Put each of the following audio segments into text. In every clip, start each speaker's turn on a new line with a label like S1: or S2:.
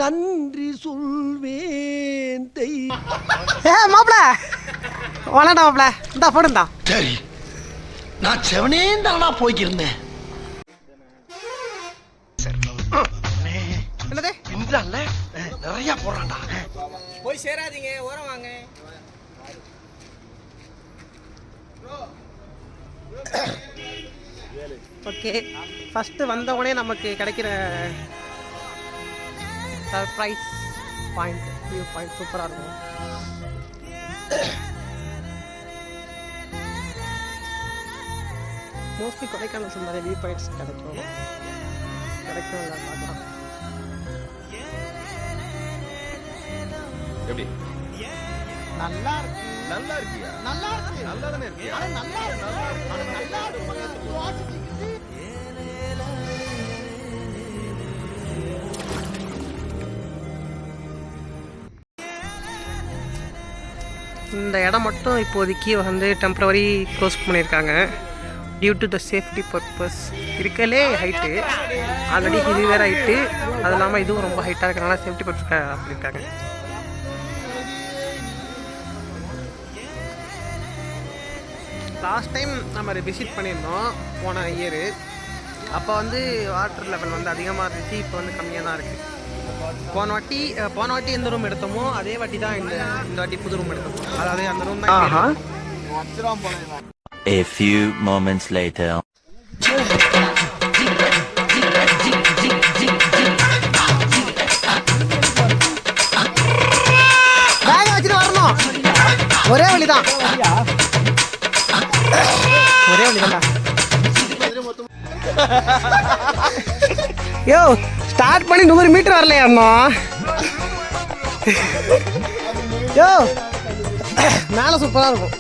S1: நன்றி சொல்வேன்
S2: மாப்பிள வளண்டா மாப்பிள இந்தா போடுந்தா.
S1: சரி நான் செவனே தானா போய்க்கிருந்தேன்.
S2: என்னது
S1: இன்றான்ல நிறைய போறான்டா.
S2: போய் சேராதீங்க, ஓரம் வாங்க. ஓகே, ஃபஸ்ட்டு வந்தவொடனே நமக்கு கிடைக்கிற சர்ப்ரைஸ் பாயிண்ட், வியூ பாயிண்ட் சூப்பராக இருக்கும். மோஸ்ட்லி கொடைக்கானல் நிறைய வியூ பாயிண்ட்ஸ் கிடைக்கும் இல்லை பார்க்கலாம்.
S3: எப்படி
S2: நல்லா இருக்கு.
S3: நல்லா இருக்கியா?
S2: நல்லா இருக்கு.
S3: நல்லா தானே இருக்கியா?
S2: நல்லா இருக்கு. நல்லா இருக்கு. இந்த இடம் மட்டும் இப்போதைக்கு வந்து டெம்பரவரி க்ளோஸ் பண்ணியிருக்காங்க due to the safety purpose. இருக்கலே ஹைட்டு ஆல்ரெடி இது வேறு ஹைட்டு, அது இல்லாமல் இதுவும் ரொம்ப ஹைட்டாக இருக்கிறனால சேஃப்டி பர்பஸ் பண்ணியிருக்காங்க. லாஸ்ட் டைம் நம்ம விசிட் பண்ணியிருந்தோம் போன இயரு. அப்போ வந்து வாட்டர் லெவல் வந்து அதிகமாக இருந்துச்சு, இப்போ வந்து கம்மியாக தான் இருக்குது. போன வாட்டி எந்த ரூம் எடுத்தோமோ அதே வாட்டி தான் இந்த வாட்டி புது ரூம் எடுத்தோம். அதாவது அந்த ரூம் தான்.
S4: A few moments later.
S2: Bag வச்சுட்டு வரணும். ஒரே வழிதான். யோ ஸ்டார்ட் பண்ணி 100 மீட்டர் வரலையா அண்ணா? யோ மேலே சூப்பராக இருக்கும்.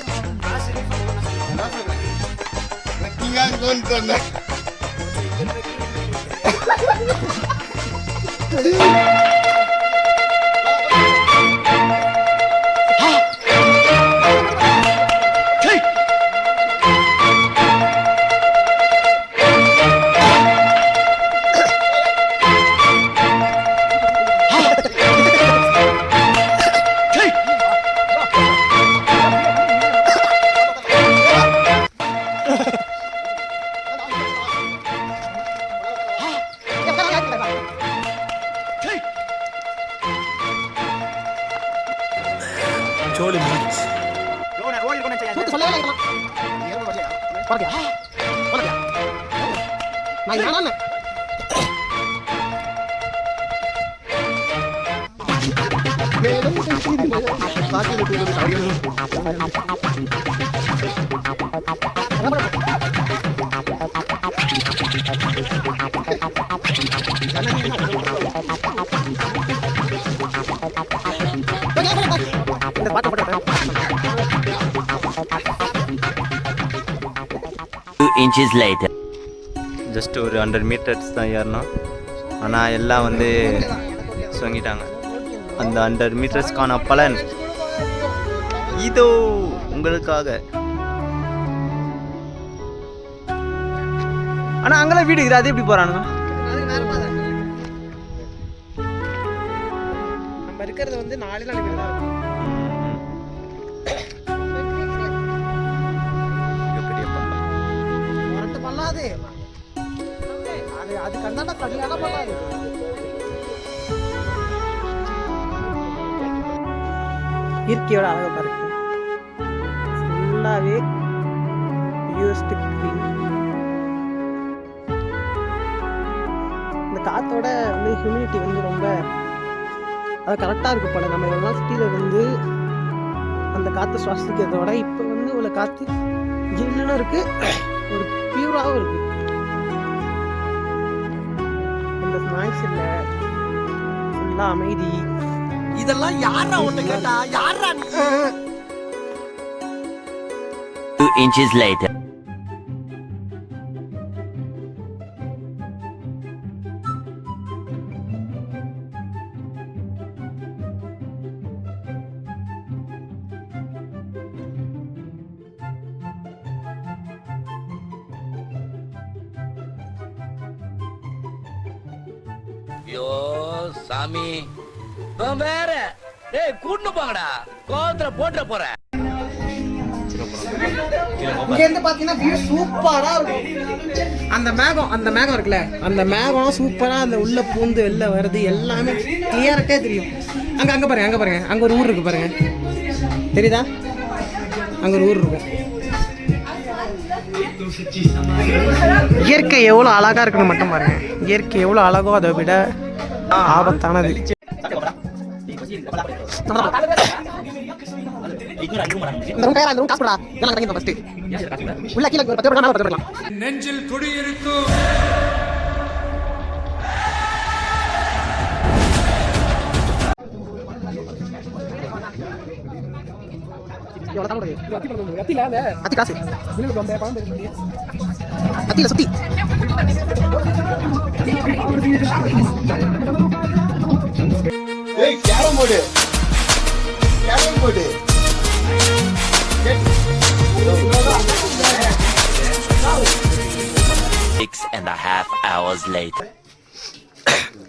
S4: Choli Mix. Inches later.
S5: Just ஒரு 100 மீட்டர்ஸ் தான் ஏறணும். ஆனால் எல்லாம் வந்து சொங்கிட்டாங்க. அந்த 100 மீட்டர்ஸ்க்கான பலன் இதோ உங்களுக்காக. ஆனால் அங்கெல்லாம் வீடு இருக்குது, அது எப்படி போகிறானுங்க?
S2: நம்ம இருக்கிறது வந்து 4 நாள் வீடு தான் இருக்கும். பல்லாது அது கண்டாண்டா சரியான பல்லாது. இயற்கையோட அழகை பாருங்க, ஃபுல்லாவே பியூர்ஸ்ட் கிரீன். இந்த காத்தோட வந்து ஹியூமிடிட்டி வந்து ரொம்ப அது கரெக்டாக இருக்கு போல. நம்ம இவ்வளோ சிட்டியில் இருந்து அந்த காற்றை சுவாசிக்கிறதோட இப்போ வந்து இவ்வளோ காற்று ஜில்லுன்னு இருக்கு, ஒரு பியூராகவும் இருக்கு. இந்த நாய்ஸ் இல்லை, ஃபுல்லாக அமைதி.
S1: இதெல்லாம் யாரா ஒண்ணு கேட்டா யாரா நீ?
S4: 2 inches later.
S1: ஐயோ
S3: சாமி இவன் வேற டேய் கூட்டு போங்கடா கோவத்துல போட்டுற போற
S2: இங்க இருந்து பாத்தீங்கன்னா வியூ சூப்பரா இருக்கும். அந்த மேகம் இருக்குல்ல, அந்த மேகம் சூப்பரா அந்த உள்ள பூந்து வெளில வருது, எல்லாமே கிளியரட்டே தெரியும். அங்க பாருங்க, அங்க ஒரு ஊர் இருக்கு பாருங்க, தெரியுதா? அங்க ஒரு ஊர் இருக்கும். இயற்கை எவ்வளோ அழகா இருக்குன்னு மட்டும் பாருங்க. இயற்கை எவ்வளோ அழகோ அதை விட ஆபத்தானது.
S6: நெஞ்சில் குடியிருக்கும்
S2: சுத்தி
S1: carrom board
S4: 6.5 hours later.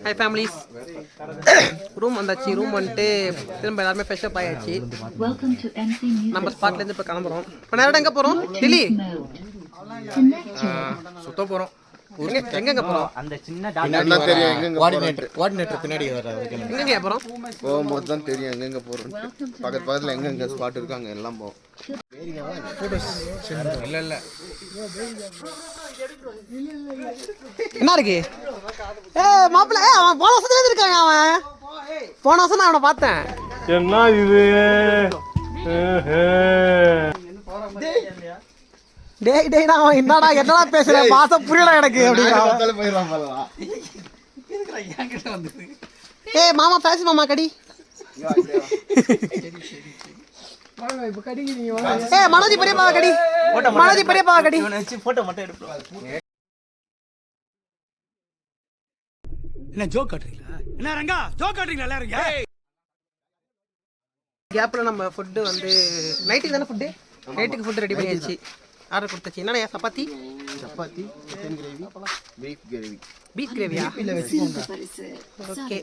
S2: Hi families, room வந்தாச்சு. ரூம் வந்துட்டு திரும்ப எல்லாருமே ஃப்ரெஷ்அப் ஆயாச்சு. நம்ம ஸ்பாட்லேருந்து இப்போ கிளம்புறோம். இப்போ நேரம் எங்கே போகிறோம்? டெல்லி
S6: சுத்த போறோம்.
S2: எங்கெங்க போகிறோம்?
S5: அந்த சின்ன
S6: கோஆர்டினேட்டர் பின்னாடி
S2: எங்கெங்க போகிறோம்?
S7: போகும்போது தான் தெரியும் எங்கெங்க போறோம். பக்கத்துல எங்கெங்க ஸ்பாட் இருக்காங்க எல்லாம் போவோம்.
S6: இல்ல
S2: என்ன இருக்கு? மாப்பிள்ள அவன் போன வருஷத்துல இருக்காங்க. அவன் போன வருஷம் நான் அவனை பார்த்தேன்.
S8: என்ன இது?
S2: டேய் நான் என்னடா பேசுறேன், மாசம் புரியல எனக்கு அப்படின்னா. ஏய் மாமா பேசு மாமா கடி. ஏய் மனோஜி பெரியப்பா கடி. மனோஜி பெரியப்பா கடி.
S5: போட்டோ மட்டும் எடுப்போம்.
S6: என்ன ஜோக் காட்டுறீங்களா? என்ன ரங்கா ஜோக் காட்டுறீங்களா எல்லாரும்?
S2: கேப்ல நம்ம ஃபுட் வந்து நைட்டுக்கு தானே ஃபுட்டு, நைட்டுக்கு ஃபுட் ரெடி பண்ணியாச்சு. ஆர்டர் கொடுத்தாச்சு. என்னடா சப்பாத்தி
S7: சிக்கன் கிரேவி,
S2: பீஃப் கிரேவியா? Okay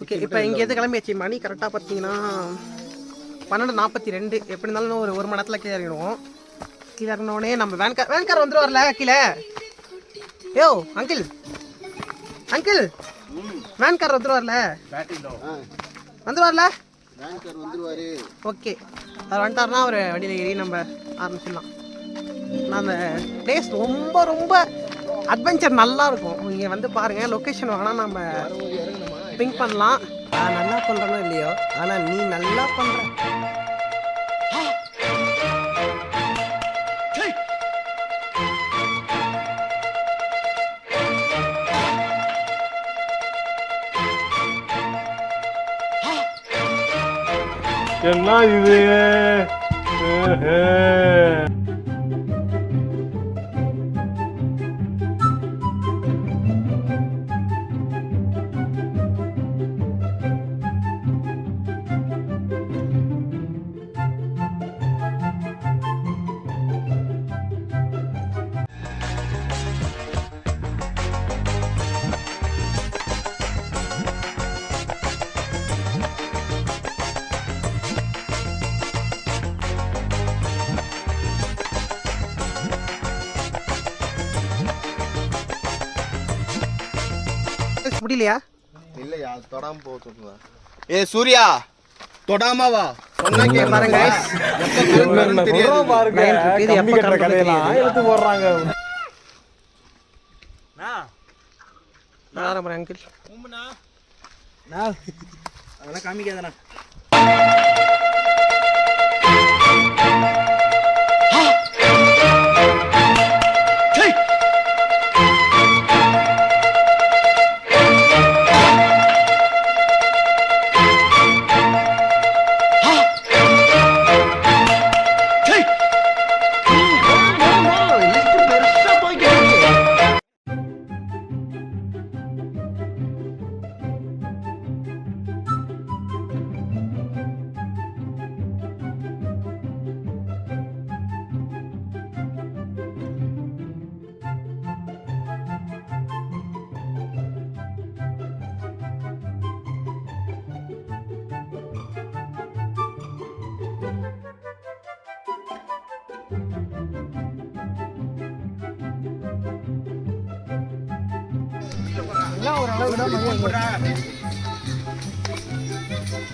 S2: okay. இப்போ இங்கேருந்து கிளம்பியாச்சு. மணி கரெக்டாக பார்த்தீங்கன்னா 12:42. எப்படி இருந்தாலும் ஒரு மணி நேரத்தில் கீழே இறங்கிடுவோம். கீழே இறங்கினோடனே நம்ம வேன்கார் வந்துடுவார்ல கீழே. யோ அங்கிள் வேன்கார் வந்துடுவார்ல ஓகே. அவர் வந்துட்டார்னா அவர் வண்டியில் ஏறி நம்ம ஆரம்பிச்சிடலாம். அந்த பிளேஸ் ரொம்ப அட்வென்ச்சர் நல்லா இருக்கும். இங்கே வந்து பாருங்கள், லொக்கேஷன் வாங்கினா நம்ம பிங்க் பண்ணலாம். நான் நல்லா பண்ணுறனோ இல்லையோ, ஆனால் நீ நல்லா பண்ணுற.
S8: என்ன இது?
S2: முடியலையா?
S7: இல்லையா தொடாம போக சொல்லுவா. ஏ சூர்யா தொடாம வா சொன்னா கேட்க
S2: பாருங்க.
S8: எடுத்து போடுறாங்க.
S2: அங்கிள்
S5: அதெல்லாம் காமிக்காதண்ணா.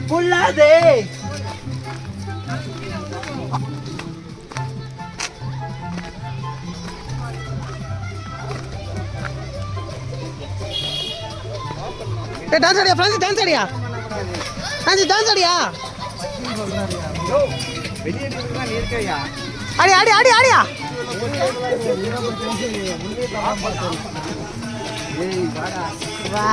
S5: கொள்ளாதே.
S2: டான்ஸ் ஆடியா ஃப்ரான்சிஸ், டான்ஸ் ஆடியா ஃப்ரான்சிஸ், டான்ஸ் ஆடியா
S5: வெளியே எடுத்துக்கலாம், நீ இருக்கையா?
S2: ஆடி ஆடி ஆடி ஆடியா. வா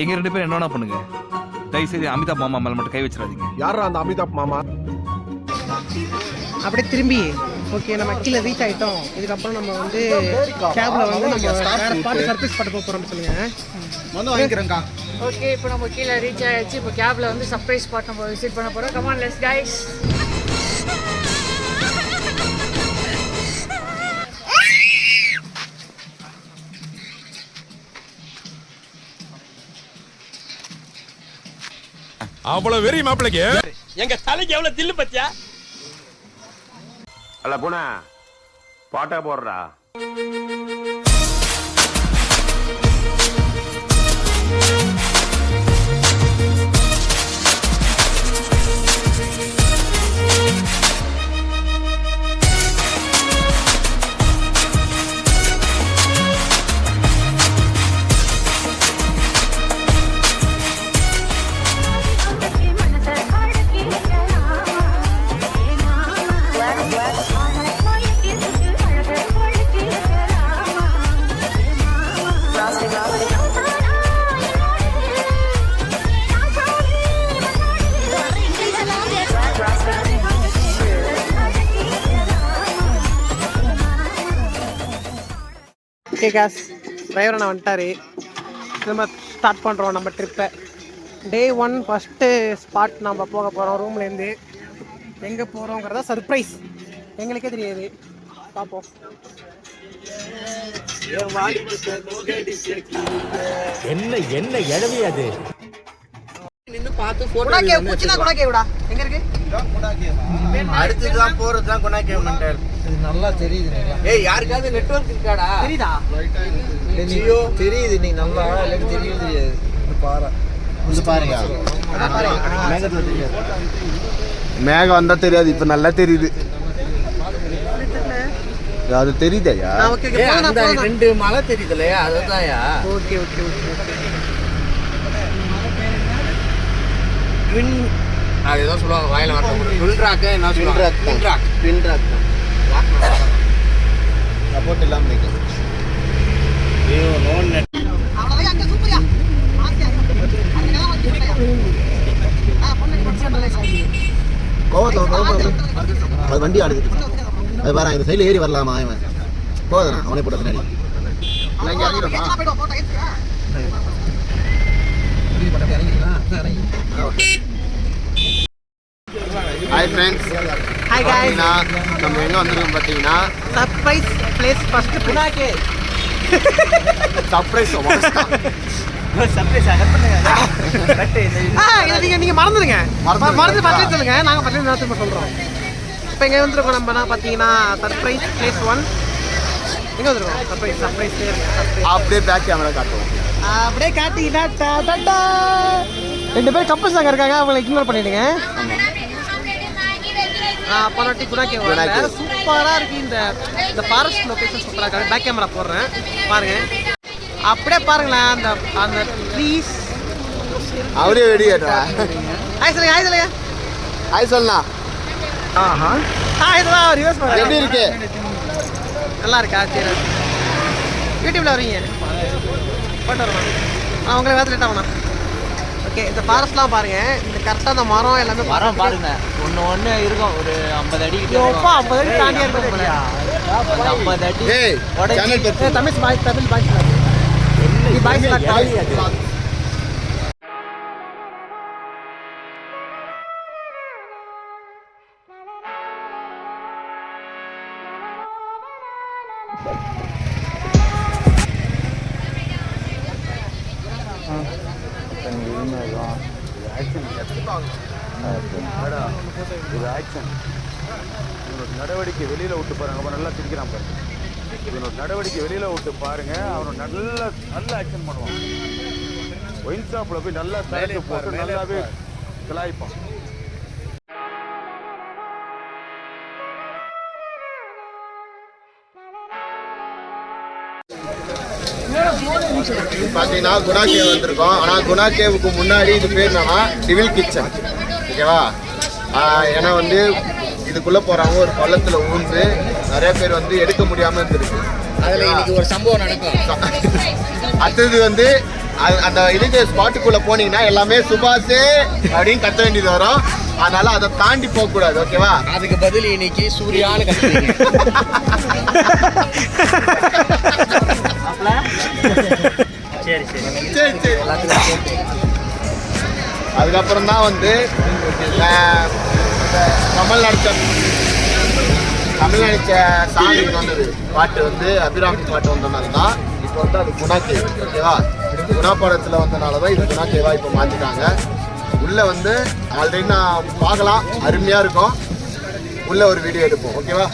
S9: எங்க 2 பேரும் என்ன பண்ணுங்க, தயவு செய்து அமிதாப் மாமா மேல மட்டும் கை வச்சிடாதீங்க.
S8: யாரா அந்த அமிதாப் மாமா?
S2: அப்படியே திரும்பி ஓகே நம்ம கீழே ரீச் ஆயிட்டோம். இதுக்கப்புறம் நம்ம வந்து கேப்ல வந்து நம்ம வேற பாட்டு சர்ப்ரைஸ் பாட்டு போறோம்னு சொல்லுங்க.
S7: வந்து வாங்கிக்கிறேன்க்கா.
S10: ஓகே, இப்போ நம்ம கீழே ரீச் ஆயாச்சு. இப்போ கேப்ல வந்து சர்ப்ரைஸ் ஸ்பாட் நம்ம விசிட் பண்ண போறோம். Come on let's guys.
S8: அவ்வளவு வெறி மாப்பிளைக்கு.
S3: எங்க தலைக்கு எவ்வளவு தில்லு பத்தியா?
S8: அல்ல போனா பாட்டா போடுறா.
S2: ஓகே கேஸ், டிரைவர் அண்ணா வந்துட்டாரு. நம்ம ஸ்டார்ட் பண்ணுறோம் நம்ம ட்ரிப்பை. டே 1 ஃபஸ்ட்டு ஸ்பாட் நம்ம போக போகிறோம். ரூம்லேருந்து எங்கே போகிறோங்கிறதா சர்ப்ரைஸ், எங்களுக்கே தெரியாது. பார்ப்போம்.
S5: என்ன என்ன எழவி அது?
S3: நின்னு பார்த்து போட்டோ
S2: குணா கேவ் குச்சினா குணா கேவ்டா எங்க இருக்கு?
S7: அடுத்துதான் போறதுதான் குணாக்கே மெண்டல்.
S1: இது நல்லா தெரியுது.
S3: ஏய், யாருக்காவது நெட்வொர்க் இருக்காடா?
S2: தெரியுதா?
S1: ஜியோ தெரியுது. நீ நல்லா எனக்கு தெரியும் தெரியாது. பாரு
S7: இது பாருங்க. மேகம் வந்தா தெரியாது, இப்ப நல்லா தெரியுது. அது தெரியுதையா?
S2: ஓகே
S3: ஏய், அந்த 2 மலை தெரியுதுலையா, அதுதான்யா.
S2: Okay okay okay okay.
S3: Twin அது ஏதோ சொல்லுவாங்க வாயில வரணும். ட்வின் ராக் என்ன சொல்லுவாங்க? Twin rock.
S7: Twin rock support இல்லாம நிக்கும். ஐயோ நோ நெட்.
S2: அவ்வளவுதான் அங்க சூப்பர்யா. ஆசியா அதுக்கெல்லாம் வந்து பொண்ணு படிச்சல சாமி.
S7: கோவத்துல அது வண்டி ஆடுது. அது பாரு, இந்த சைடுல ஏறி வரலாமா அவன்? போதும், அவனே போட்ட பின்னாடி. இங்க இறங்கிடுமா? Hi friends.
S2: Hi guys.
S7: நம்ம எங்க வந்திருக்கோம் பாத்தீங்கன்னா
S2: சர்ப்ரைஸ் பிளேஸ் ஃபர்ஸ்ட் புனாக்கே.
S7: சர்ப்ரைஸ்
S5: சர்ப்ரைஸ் கட் பண்ணுங்க.
S2: இத நீங்க மறந்துடுங்க.
S7: மறந்து
S2: பக்கத்துல சொல்லுங்க, நாங்க பக்கத்துல நேரத்துல சொல்றோம். இப்போ எங்க வந்திருக்கோம் நம்ம பாத்தீங்கன்னா சர்ப்ரைஸ் பிளேஸ் 1. எங்க வந்திருக்கோம்? சர்ப்ரைஸ்
S7: அப்படியே பேக் கேமரா காட்டுவோம்.
S2: அப்படியே காட்டினா டாடா. 2 பேர் கப்பல்ஸ் அங்க இருக்காங்க, அவங்களை இக்னோர் பண்ணிடுங்க. பனோட்டி குணாக்கே வேற சூப்பரா இருக்கு. இந்த ஃபாரஸ்ட் லொகேஷன் சூப்பரா இருக்கு. பேக் கேமரா போடுறேன் பாருங்க. அப்படியே பாருங்களேன் அந்த அந்த ட்ரீஸ்.
S7: அவரே வெடி ஏற்றா.
S2: ஹாய் சொல்லுங்க, ஹாய் சொல்லுங்க.
S7: ஹாய் சொல்லலாம்.
S2: இதெல்லாம் ரிவர்ஸ் பண்ணுங்க.
S7: எப்படி இருக்கு?
S2: நல்லா இருக்கா? சரி, யூடியூப்ல வரீங்க போட்டு வரணும். உங்களை வேறு லேட்டாக வேணாம். ஓகே, இந்த ஃபாரஸ்ட்லாம் பாருங்க. இந்த கரெக்டாக அந்த மரம் எல்லாமே
S5: மரம் பாருங்க, ஒன்று இருக்கும். ஒரு 50 அடி கிட்ட.
S2: 50 அடி தாண்டியா இருக்கும் போல.
S5: 50 அடி.
S7: ஏய், சேனல் பேர்
S2: தமிழ் பாய்ஸ்
S8: இவனோட நடவடிக்கை வெளியில் விட்டு பாருங்க. அவன் நல்லா சிரிக்கிறான் பாருங்க. இவனோட நடவடிக்கை வெளியில் விட்டு பாருங்க. அவனோட நல்ல ஆக்ஷன் பண்ணுவான். ஒயின் ஷாப்பில் போய் நல்லா தயாரித்து போட்டு நல்லாவே கலாய்ப்பான்.
S7: பார்த்தீங்கன்னா குணா கேவ் வந்திருக்கோம். ஆனால் குணா கேவுக்கு முன்னாடி இது பேர் என்னன்னா டிவில் கிச்சன், ஓகேவா? ஏன்னா வந்து இதுக்குள்ளே போகிறவங்க ஒரு பள்ளத்தில் ஊந்து நிறைய பேர் வந்து எடுக்க முடியாமல் இருந்திருக்கு.
S1: அதில் இன்னைக்கு ஒரு சம்பவம் நடக்கும்.
S7: அடுத்தது வந்து அந்த இதுக்கு ஸ்பாட்டுக்குள்ளே போனீங்கன்னா எல்லாமே சுபாஷே அப்படின்னு கத்த வேண்டியது வரும். அதனால அதை தாண்டி போகக்கூடாது, ஓகேவா?
S1: அதுக்கு பதில் இன்னைக்கு சூர்யான்னு கத்துறீங்க. சரி சரி சரி.
S7: அதுக்கப்புறம் தான் வந்து கமல் நடிச்ச சாங் வந்தது. பாட்டு வந்து அபிராமி பாட்டு வந்தனால தான் இப்போ வந்து அது குணா கேவ், ஓகேவா? குணா படத்தில் வந்தனால தான் இது குணா கேவா இப்போ மாற்றிட்டாங்க. உள்ளே வந்து ஆல்ரெடி நான் பார்க்கலாம், அருமையாக இருக்கும். உள்ளே ஒரு வீடியோ எடுப்போம், ஓகேவா?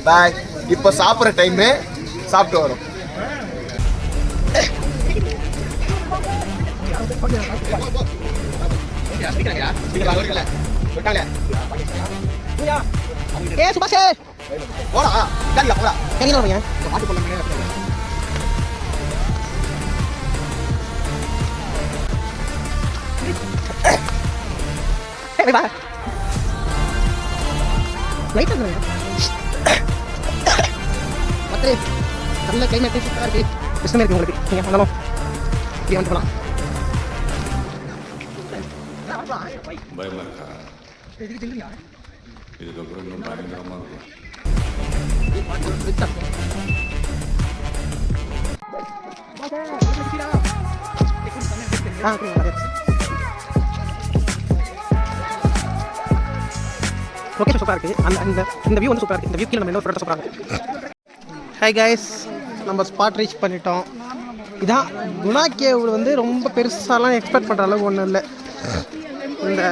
S7: பாய். இப்போ சாப்பிட்ற டைமு, சாப்பிட்டு வரோம்.
S2: ஏ சுபாஷே
S7: போடா கல்ல போடா.
S2: எங்க வரீங்க?
S7: பாட்டு பண்ண
S2: ஏய் வா லைட் ஆகுங்க. மத்தே நல்ல கிளைமேட் சூப்பரா இருக்கு. பிரச்சனை இருக்கு உங்களுக்கு. நீங்க வந்தாலும் இப்படி வந்து போலாம்.
S8: பயமா இருக்கா? இதுக்கப்புறம் இன்னும் பயங்கரமா இருக்கும்.
S2: லொகேஷன் சூப்பராக இருக்குது. இந்த வியூ வந்து சூப்பராக இருக்குது. இந்த வியூ கீழே நம்ம இன்னொரு ஃபோட்டோ சூப்பராக இருக்குது. ஹாய் கைஸ், நம்ம ஸ்பாட் ரீச் பண்ணிட்டோம். இதான் குணா கேவ். வந்து ரொம்ப பெருசாலாம் எக்ஸ்பெக்ட் பண்ணுற அளவுக்கு ஒன்றும் இல்லை. இந்த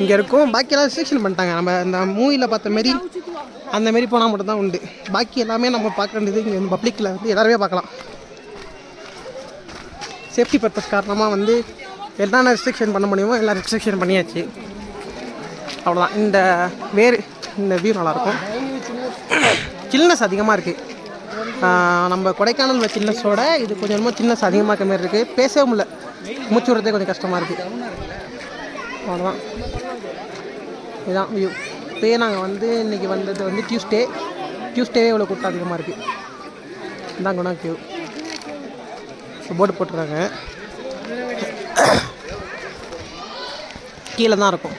S2: இங்கே இருக்கும், பாக்கியெல்லாம் ரெஸ்ட்ரிக்ஷன் பண்ணிட்டாங்க. நம்ம இந்த மூவியில் பார்த்த மாரி அந்த மாரி போனால் மட்டும்தான் உண்டு. பாக்கி எல்லாமே நம்ம பார்க்க வேண்டியது இங்கே வந்து பப்ளிக்கில் வந்து எல்லாருமே பார்க்கலாம். சேஃப்டி பர்பஸ் காரணமாக வந்து என்னென்ன ரெஸ்ட்ரிக்ஷன் பண்ண முடியுமோ எல்லாம் ரெஸ்ட்ரிக்ஷன் பண்ணியாச்சு. அவ்வளோதான். இந்த வியூ நல்லாயிருக்கும். சில்னஸ் அதிகமாக இருக்குது. நம்ம கொடைக்கானல் சில்னஸோட இது கொஞ்சம் சில்னஸ் அதிகமாக இருக்க மாதிரி இருக்குது. பேசவே முடியல, மூச்சு விடுறதே கொஞ்சம் கஷ்டமாக இருக்குது. அவ்வளோதான், இதுதான் வியூ. இப்போயே நாங்கள் வந்து இன்றைக்கி வந்தது வந்து டியூஸ்டேவே இவ்வளோ கூட்டம் அதிகமாக இருக்குது. இதுதான் குணா கேவ். போர்டு போட்டுருக்காங்க, கீழே தான் இருக்கும்.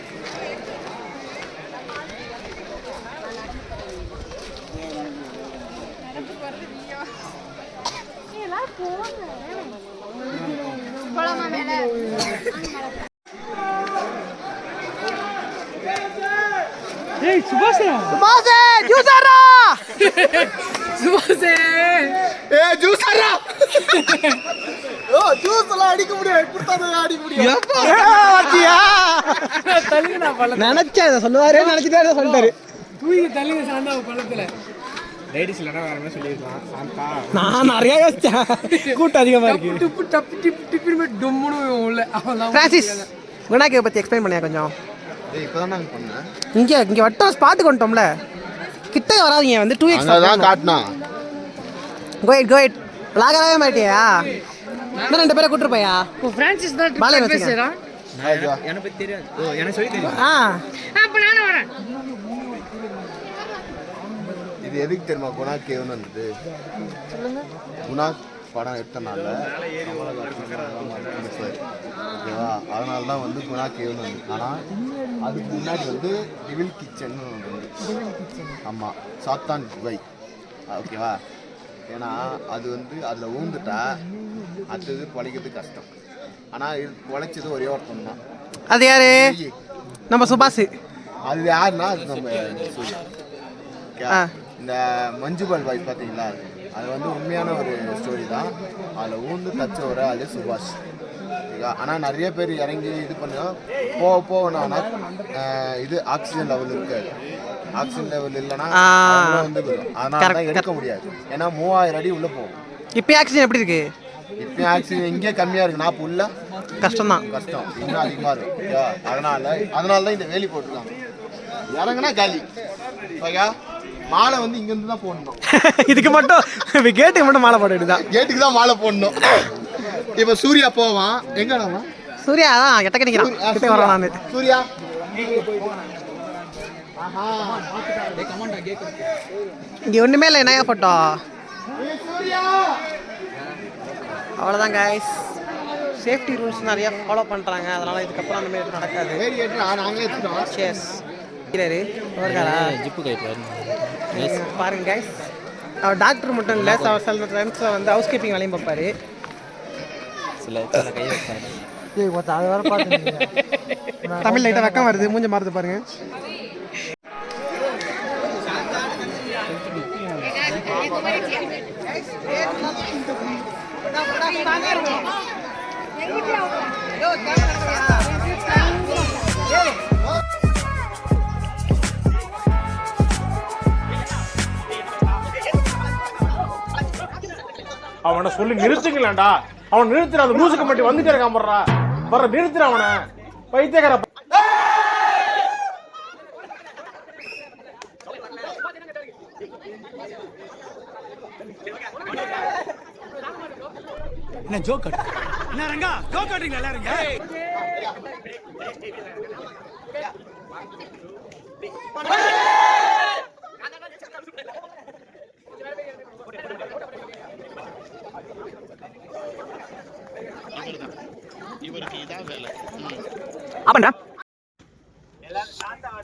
S10: ஏய் சுபாஷே
S2: ஜூஸாரா
S10: சுபாஷே
S7: ஜூஸாரா. ஓ ஜூஸ் எல்லாம் அடிக்க முடியாது, இப்படித்தான் அடிக்க முடியும்.
S2: நினைச்சேன் இதை சொல்லுவாரு, நினைச்சிட்டே சொல்லிட்டாரு.
S10: தூக்கி தள்ளிங்க சாந்தா பழத்துல. லேடிஸ் இல்லைனா வேற மாதிரி சொல்லியிருக்கலாம். சாந்தா
S2: நான் நிறைய யோசிச்சேன், கூட்டம் அதிகமாக இருக்கு.
S10: டிப்பு டப்பு டிப்பு டிப்பு டொம்முன்னு உள்ள அவன்
S2: பிரான்சிஸ் குணா கேவ் பற்றி எக்ஸ்பிளைன் பண்ணியா கொஞ்சம்?
S7: இப்போதான் நாங்கள் பண்ணேன்.
S2: இங்கே வட்டம் ஸ்பாட்டுக்கு வந்துட்டோம்ல, கிட்டே வராதிங்க. வந்து 2x
S7: தான் காட்டினா.
S2: கோயிட் விளாகவே மாட்டியா? இன்னும் 2 பேரை கூட்டிருப்பையா?
S10: பிரான்சிஸ் தான்
S2: பாலையை
S10: பேசுறான்.
S1: எனக்கு பற்றி தெரியாது. ஓ எனக்கு சொல்லி தெரியும்.
S10: அப்ப நானும் வரேன்.
S7: இது எதுக்கு தெரியுமா குணா கேவ்னு வந்தது? குணா படம் எடுத்தனால ஓகேவா? அதனால தான் வந்து குணா கேவ்னு வந்து. ஆனால் அதுக்கு முன்னாடி வந்து டிவில் கிச்சன் வந்து, ஆமாம், சாத்தான் குகை, ஓகேவா? ஏன்னா அது வந்து அதில் ஊந்துட்டா அடுத்தது பழிக்கிறது கஷ்டம். ஆனால் இது உழைச்சது ஒரே ஒருத்தன் தான்.
S2: அது யாரு? நம்ம சுபாஷ்.
S7: அது யாருன்னா அது நம்ம இந்த மஞ்சுபால் பாய் பார்த்தீங்களா? அது வந்து உண்மையான ஒரு ஸ்டோரி தான். அதில் ஊந்து தச்ச ஒரு ஆள் சுபாஷ். ஆனால் நிறைய பேர் இறங்கி இது பண்ணா போகணும்னா இது ஆக்சிஜன் லெவல் இருக்காது. ஆக்சிஜன் லெவல் இல்லைன்னா வந்து அதனால தான் எடுக்க முடியாது. ஏன்னா 3000 அடி உள்ளே போகும்.
S2: இப்போ ஆக்சிஜன் எப்படி இருக்கு?
S7: இப்போ ஆக்சிஜன் இங்கே கம்மியாக இருக்கு. நான் உள்ள கஷ்டம் இன்னும் அதிகமாக இருக்கும். ஓகேவா? அதனால தான் இந்த வேலி போட்டுருக்காங்க. இறங்குனா காலி. ஓகே, மாலை வந்து இங்கேருந்து தான் போடணும்.
S2: இதுக்கு மட்டும் கேட்டுக்கு மட்டும் மாலை போட வேண்டியதான்.
S7: கேட்டுக்கு தான் மாலை போடணும். இப்போ சூர்யா போவான். எங்க
S2: சூர்யா தான் எட்ட கிடைக்கிறான். வரலாம்
S7: சூர்யா
S2: இங்க ஒண்ணுமே இல்லை. என்ன போட்டோ அவ்வளோதான் கைஸ். சேஃப்டி ரூல்ஸ் நிறைய ஃபாலோ பண்ணுறாங்க. அதனால இதுக்கப்புறம் அந்த மாதிரி நடக்காது. சேஸ் பாருங்க கைஸ். அவர் டாக்டர் மட்டும் இல்லை, அவர் சில டைம்ஸில் வந்து ஹவுஸ் கீப்பிங் வேலையும் பார்ப்பாரு. தமிழ் லைட்டாக வெக்கம் வருது, மூஞ்ச மாறுது பாருங்க.
S8: அவனை சொல்லி நிறுத்துங்களேன்டா. அவன் நிறுத்துற அந்த லூசுக்கு மட்டும் வந்துட்டே இருக்கான். வர்ற நிறுத்துற அவனை பைத்தியக்கார.
S6: என்ன ஜோக் காட்டு? என்ன ரங்கா ஜோக் காட்டுறீங்களா எல்லாரும்?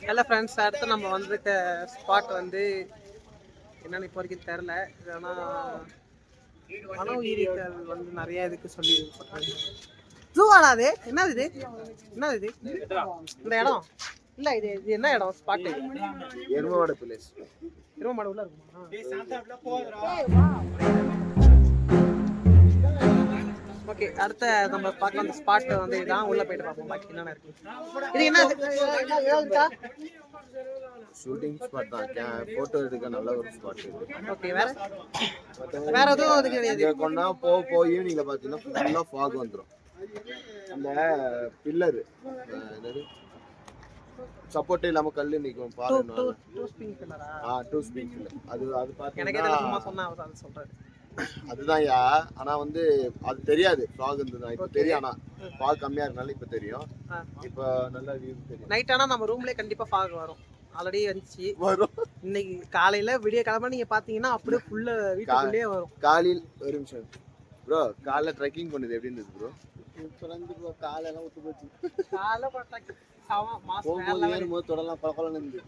S2: ஹலோ ஃப்ரெண்ட்ஸ், அடுத்து நம்ம வந்திருக்க ஸ்பாட் வந்து என்னன்னு இப்போ வரைக்கும் தெரில. ஆனால் மன உயிரிகள் வந்து நிறைய இதுக்கு சொல்லி ஜூவாடா அது? என்னது இது? என்னது இது? இந்த இடம் இல்லை, இது என்ன இடம்? Spot
S7: எருமமாடு place.
S2: எருமமாடு உள்ள இருக்குமா? ஓகே, அடுத்த நம்ம பார்க்க அந்த ஸ்பாட் வந்து இதுதான். உள்ள போயிட்டு பார்ப்போம் பாக்கி என்னென்ன இருக்கு. இது என்ன
S7: ஷூட்டிங் ஸ்பாட் தான். போட்டோ எடுக்க நல்ல ஒரு ஸ்பாட் இது.
S2: ஓகே, வேற எதுவும் அது கிடையாது.
S7: இங்க கொண்டா போ ஈவினிங்ல பாத்தீங்கன்னா ஃபுல்லா ஃபாக் வந்துரும். அந்த பில்லர் என்னது சப்போர்ட் இல்லாம கல்லு நிக்கும் பாருங்க.
S2: டூ ஸ்பின் பில்லரா?
S7: Two spin pillar. அது பாத்தீங்கன்னா
S2: எனக்கு தெரியல, சும்மா சொன்னா அது சொல்றாரு.
S7: அதுதான்யா. ஆனா வந்து அது தெரியாது ஃபாக் இருந்தது. இப்போ தெரியும். ஆனா ஃபாக் கம்மியா இருக்கனால இப்போ தெரியும். இப்போ நல்லா வியூ தெரியும்.
S2: நைட் ஆனா நம்ம ரூம்லயே கண்டிப்பா ஃபாக் வரும். ஆல்ரெடி வந்துச்சு வரும். இன்னைக்கு காலையில விடிய கிளம்ப நீங்க பாத்தீங்கன்னா அப்படியே ஃபுல்லா வீட்டுக்குள்ளேயே வரும்.
S7: காலையில் ஒரு நிமிஷம் ப்ரோ, காலைல ட்ரெக்கிங் பண்ணது எப்படி இருந்தது ப்ரோ? சூப்பரா இருந்துச்சு ப்ரோ. காலையெல்லாம் விட்டு போச்சு. காலைல ட்ரெக்கிங் தொடலாம் பழக்கலாம் இருந்தது.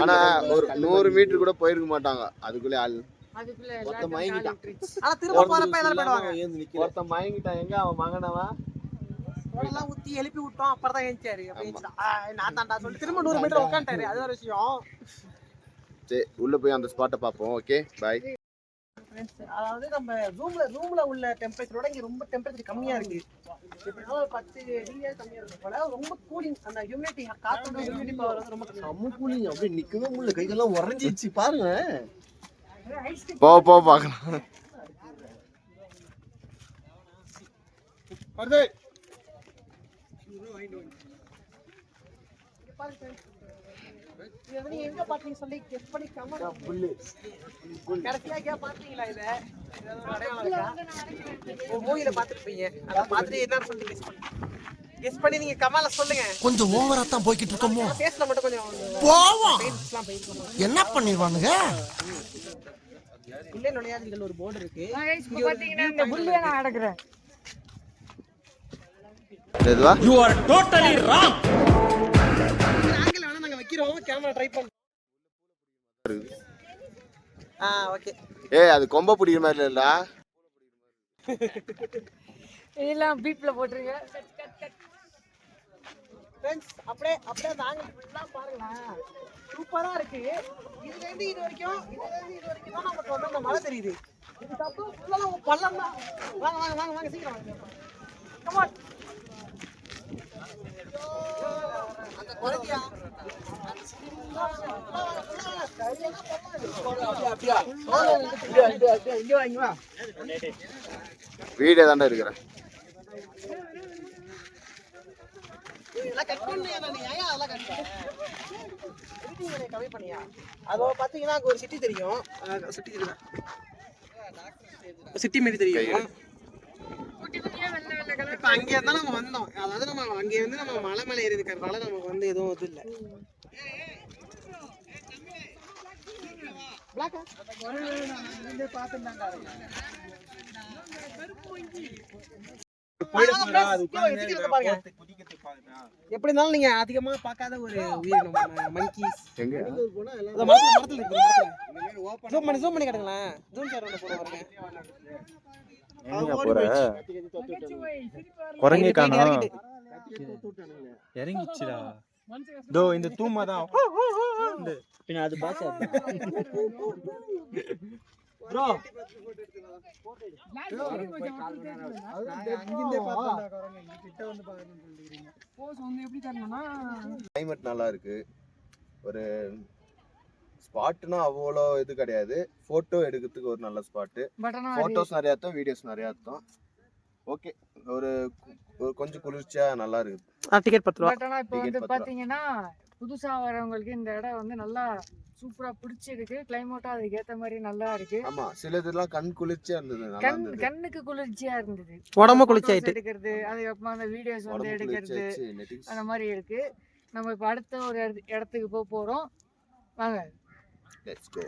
S7: ஆனா ஒரு 100 மீட்டர் கூட போயிருக்க மாட்டாங்க. அதுக்குள்ளே ஆள் ஒருத்தன் மயங்கிட்டான். எங்க அவன் மகனவன்
S2: ஊத்தி எழுப்பி விட்டோம். அப்புறம் தான் ஏஞ்சாரு. நான் தாண்டா சொல்லி திரும்ப 100 மீட்டர் உட்காந்துட்டாரு. அது ஒரு விஷயம்.
S7: சரி, உள்ள போய் அந்த ஸ்பாட்டை பார்ப்போம். Okay, bye.
S2: அதாவது நம்ம ரூம்ல உள்ள டெம்பரேச்சரோட இங்க ரொம்ப டெம்பரேச்சர் கம்மியா இருக்கு. எப்படின்னா 10 டிகிரி கம்மியா இருக்கு போல. ரொம்ப கூலிங். அந்த ஹியூமிடிட்டி காத்தோட ஹியூமிடிட்டி பவர் வந்து ரொம்ப
S1: செம்ம கூலிங். அப்படியே நிக்கவே முடியல, கையெல்லாம் உறைஞ்சிச்சு பாருங்க.
S7: போ பார்க்கலாம்.
S2: எங்க பாத்தீங்க சொல்லி கெஸ் பண்ணி கடைசியா பாத்தீங்களா? மூவில பாத்துருப்பீங்க. அதை பார்த்துட்டு என்னன்னு சொல்லி கெஸ் பண்ணி நீங்க கமால சொல்லுங்க.
S1: கொஞ்சம் ஓவரா தான் போய்கிட்டு இருக்கோமோ?
S2: ஃபேஸ்ல மட்டும் கொஞ்சம்
S1: போவோம். என்ன பண்ணிடுவானுங்க?
S2: உள்ளே நுழையாதீர்கள் ஒரு போர்டு இருக்கு.
S10: இங்க பாத்தீங்கன்னா இந்த புல்லியா நான் நடக்கிறேன்.
S7: எதுவா?
S6: You are totally wrong.
S2: Angle வேணா நாங்க வைக்கிறோம். கேமரா ட்ரை பண்ணு. ஓகே.
S7: ஏய், அது கொம்ப பிடிக்கிற மாதிரி இல்ல.
S10: இதெல்லாம் பீப்ல போட்டுருங்க.
S2: ஃப்ரெண்ட்ஸ், அப்படியே அந்த ஆங்கிள் ஃபுல்லா பாருங்க. சூப்பரா இருக்கு. இதுல இருந்து இது வரைக்கும் தான் நமக்கு வந்து அந்த மலை தெரியுது. இதுக்கப்புறம் ஃபுல்லா பள்ளம் தான். வாங்க சீக்கிரம் வாங்க.
S7: வீடே தாண்டா இருக்கிறேன்.
S2: அதோ பாத்தீங்கன்னா அங்க ஒரு சிட்டி தெரியும். சிட்டி மாரி தெரியும். இப்ப அங்கே தான் நம்ம வந்தோம். அதாவது நம்ம அங்கே வந்து நம்ம மலை மேலே ஏறி இருக்கிறதுனால நமக்கு வந்து எதுவும் இது இல்லை. எப்படி இருந்தாலும் நீங்க அதிகமா பார்க்காத ஒரு உயிரினம் மங்கீஸ். மரத்துல ஜூம் பண்ணி காட்டுங்களேன். ஜூம் சார் ஒன்று போடுவாங்க.
S1: குரங்கே காணோம். இறங்கிச்சுடா. தோ இந்த தூமா தான். பின்ன அது பாசா ப்ரோ.
S7: கிளைமேட் நல்லா இருக்கு. ஒரு ஸ்பாட்னா அவ்வளோ இது கிடையாது. போட்டோ எடுக்கிறதுக்கு ஒரு நல்ல ஸ்பாட்டு. போட்டோஸ் நிறையா இருக்கும், வீடியோஸ் நிறையா இருக்கும். ஓகே, ஒரு கொஞ்சம் குளிர்ச்சியா நல்லா இருக்கு.
S2: டிக்கெட் 10 ரூபா.
S10: பட் ஆனா இப்போ வந்து பாத்தீங்கன்னா புதுசா வரவங்களுக்கு இந்த இடம் வந்து நல்லா சூப்பரா பிடிச்சிருக்கு. கிளைமேட்டா அதுக்கு ஏத்த மாதிரி நல்லா இருக்கு.
S7: ஆமா, சில இதெல்லாம் கண் குளிர்ச்சியா இருந்தது.
S10: கண்ணுக்கு குளிர்ச்சியா இருந்தது.
S2: உடம்பு குளிர்ச்சியாயிட்டு
S10: எடுக்கிறது, அதுக்கப்புறமா அந்த வீடியோஸ் வந்து எடுக்கிறது அந்த மாதிரி இருக்கு. நம்ம இப்போ அடுத்த ஒரு இடத்துக்கு போறோம். வாங்க,
S7: லெட்ஸ் கோ.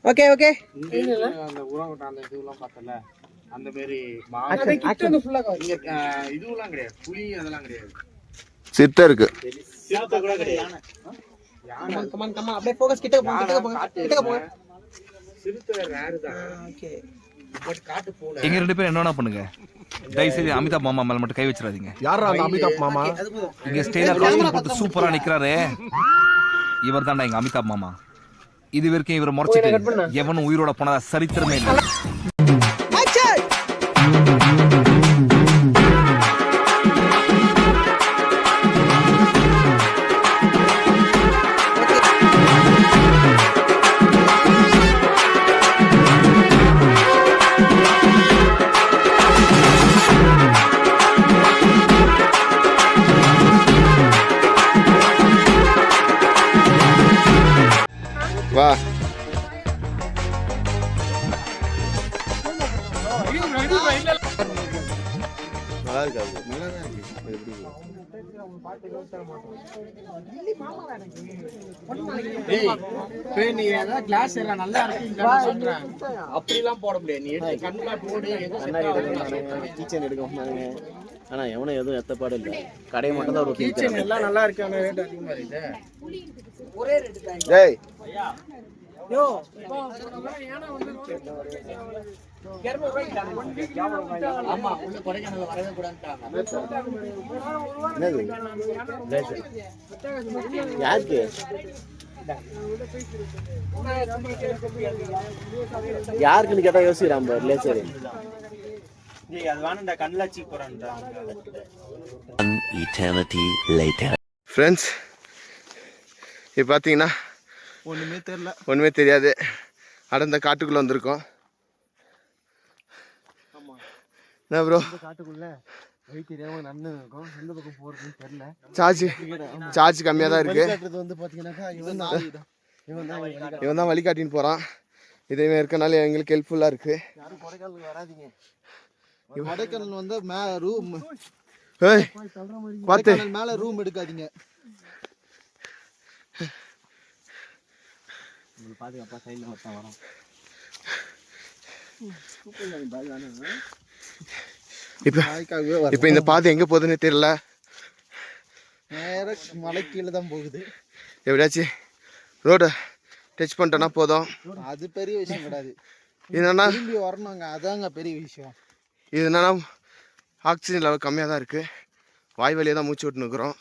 S2: Okay okay.
S8: அந்த உரம் அந்த இதுலாம் பார்த்தல, அந்த மாதிரி இதுவெல்லாம் கிடையாது. புலி அதெல்லாம் கிடையாது.
S7: சிறுத்தை இருக்கு.
S8: சிறுத்தை கூட கிடையாது.
S2: கமான் அப்படியே ஃபோக்கஸ் கிட்ட போங்க.
S8: சிறுத்தை ரேர் தான்.
S2: ஓகே.
S8: பட் காட்டு போல.
S9: எங்க 2 பேரும் என்ன பண்ணுங்க, தயவு செய்து அமிதாப் மாமா மேல மட்டும் கை வச்சிடாதீங்க.
S1: யாரா அந்த அமிதாப் மாமா?
S9: இங்க ஸ்டைலா காஸ்டியூம் போட்டு சூப்பரா நிக்கிறாரே, இவர் தான்டா எங்க அமிதாப் மாமா. இது வரைக்கும் இவரை முறைச்சிட்டு எவனும் உயிரோட போனதா சரித்திரமே இல்லை.
S7: வா. நல்லா இருக்காது. நல்லா தான் இருக்கு. எப்படி
S1: கிளாஸ் எல்லாம் நல்லா இருக்கு அப்படிலாம் போட முடியாது. நீ எடுத்து கண்ணா போடு.
S5: கிச்சன் எடுக்க மாட்டாங்க. ஆனா எவனும் எதுவும் எத்தப்பாடு இல்லை. கடையை மட்டும் தான் ஒரு
S1: கிச்சன் எல்லாம் நல்லா இருக்கு. ஆனா ரேட் அதிகமா இருக்கு.
S2: ஒரே ரேட் தான்.
S7: டேய்
S2: யோ
S1: ஆமா, உள்ள கொடைக்கானல் வரவே கூடாதுட்டாங்க.
S5: யாருக்கு யாருக்குன்னு கேட்டா யோசிக்கிறான் பாரு. லேசர்
S1: அது வேணும்டா, கண்லாச்சி போறான்டா.
S4: An eternity later.
S7: ஃப்ரெண்ட்ஸ், இப்போ பார்த்தீங்கன்னா ஒன்றுமே தெரியாது. அடர்ந்த காட்டுக்குள்ளே வந்திருக்கோம். என்ன ப்ரோ,
S1: காட்டுக்குள்ள வழி தெரியாம நடந்து இருக்கும். எந்த பக்கம் போறதுன்னு தெரியல.
S7: சார்ஜ் கம்மியாக தான் இருக்கு.
S1: வந்து பாத்தீங்கன்னாக்கா
S7: இவன் தான் வழிகாட்டின்னு போகிறான். இதே இருக்கனால எங்களுக்கு ஹெல்ப்ஃபுல்லாக இருக்கு.
S1: யாரும் கொடைக்கானலுக்கு வராதீங்க. கொடைக்கானல் வந்து ரூம்
S7: பார்த்து
S1: மேல ரூம் எடுக்காதீங்க.
S5: பாதுகாப்பா சைட்ல மட்டும் வரோம்.
S7: இப்போ
S1: நாய்க்காகவே வர
S7: இப்போ இந்த பாதை எங்கே போகுதுன்னு தெரியல.
S1: நேர மலை கீழே தான் போகுது.
S7: எப்படியாச்சும் ரோடை டச் பண்ணிட்டோன்னா போதும்.
S1: அது பெரிய விஷயம் கிடையாது.
S7: இது என்னன்னா
S1: திரும்பி வரணுங்க, அதாங்க பெரிய விஷயம்.
S7: இது என்னன்னா ஆக்சிஜன் லெவல் கம்மியாக தான் இருக்குது. வாய் வழியாக தான் மூச்சு விட்டுன்னு இருக்கிறோம்.